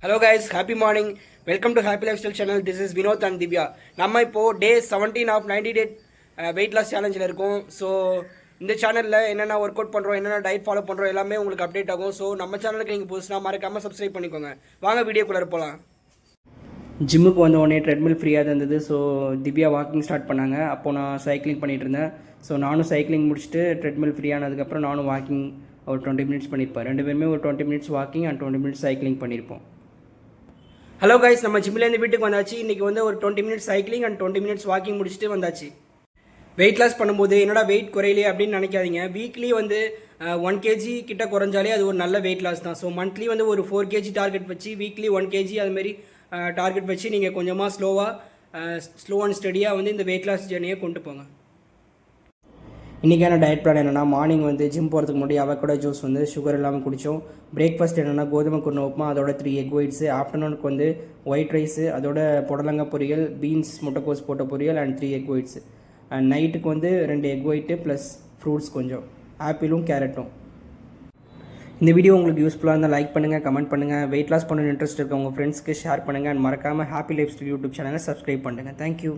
Hello guys, happy morning. Welcome to Happy Lifestyle channel. This is Vinod and Divya. நம்ம இப்போ டே 17 of 90 day weight loss சேலஞ்சில் இருக்கோம். So இந்த சேனலில் என்னென்ன work out பண்ணுறோம், என்னென்ன டயட் ஃபாலோ பண்ணுறோம் எல்லாமே உங்களுக்கு அப்டேட் ஆகும். ஸோ நம்ம சேனலுக்கு நீங்கள் புதுசுனா மறக்காமல் சப்ஸ்கிரைப் பண்ணிக்கோங்க. வாங்க வீடியோக்குள்ளே போகலாம். ஜிம்முக்கு வந்த உடனே ட்ரெட்மில் ஃப்ரீயாக தான் இருந்தது. ஸோ திவ்யா வாக்கிங் ஸ்டார்ட் பண்ணாங்க. அப்போது நான் சைக்கிளிங் பண்ணிகிட்டு இருந்தேன். ஸோ நானும் சைக்கிளிங் முடிச்சுட்டு ட்ரெட்மில் ஃப்ரீயானதுக்கப்புறம் நானும் வாக்கிங் ஒரு 20 மினிட்ஸ் பண்ணியிருப்பேன். ரெண்டு பேருமே ஒரு 20 minutes walking and 20 minutes cycling பண்ணியிருப்போம். ஹலோ கைஸ், நம்ம ஜிம்லேருந்து வீட்டுக்கு வந்தாச்சு. இன்றைக்கி வந்து ஒரு 20 minutes cycling and 20 minutes walking முடிச்சுட்டு வந்தாச்சு. வெயிட் லாஸ் பண்ணும்போது என்னடா வெயிட் குறையிலே அப்படின்னு நினைக்காதீங்க. வீக்லி வந்து 1 கேஜி கிட்ட குறைஞ்சாலே அது ஒரு நல்ல வெயிட் லாஸ் தான். ஸோ மந்த்லி வந்து ஒரு 4 கேஜி டார்கெட் வச்சு வீக்லி 1 கேஜி அதுமாரி டார்கெட் வச்சு நீங்கள் கொஞ்சமாக ஸ்லோ அண்ட் ஸ்டடியாக வந்து இந்த வெயிட் லாஸ் ஜேர்னியை கொண்டு போங்க. இன்றைக்கான டயட் பிளான் என்னென்னா, மார்னிங் வந்து ஜிம் போகிறதுக்கு முன்னாடி அவகோடா ஜூஸ் வந்து சுகர் இல்லாமல் குடித்தோம். பிரேக்ஃபாஸ்ட் என்னென்னா கோதுமை குருணை உப்புமா, அதோட 3 எக் ஒயிட்ஸு. ஆஃப்டர்நூனுக்கு வந்து ஒயிட் ரைஸு, அதோட புடலங்காய் பொரியல், பீன்ஸ் முட்டைக்கோஸ் போட்ட பொரியல் அண்ட் 3 எக் ஒயிட்ஸு. அண்ட் நைட்டுக்கு வந்து 2 எக் ஒயிட்டு ப்ளஸ் ஃப்ரூட்ஸ் கொஞ்சம், ஆப்பிளும் கேரட்டும். இந்த வீடியோ உங்களுக்கு யூஸ்ஃபுல்லாக இருந்தால் லைக் பண்ணுங்கள், கமெண்ட் பண்ணுங்கள். வெயிட் லாஸ் பண்ணணும்னு இன்ட்ரெஸ்ட் இருக்க உங்கள் ஃப்ரெண்ட்ஸ்க்கு ஷேர் பண்ணுங்கள். அண்ட் மறக்காமல் ஹாப்பி லைஃப் ஸ்டைல் யூடியூப் சேனலை சப்ஸ்கிரைப் பண்ணுங்கள். தேங்க்யூ.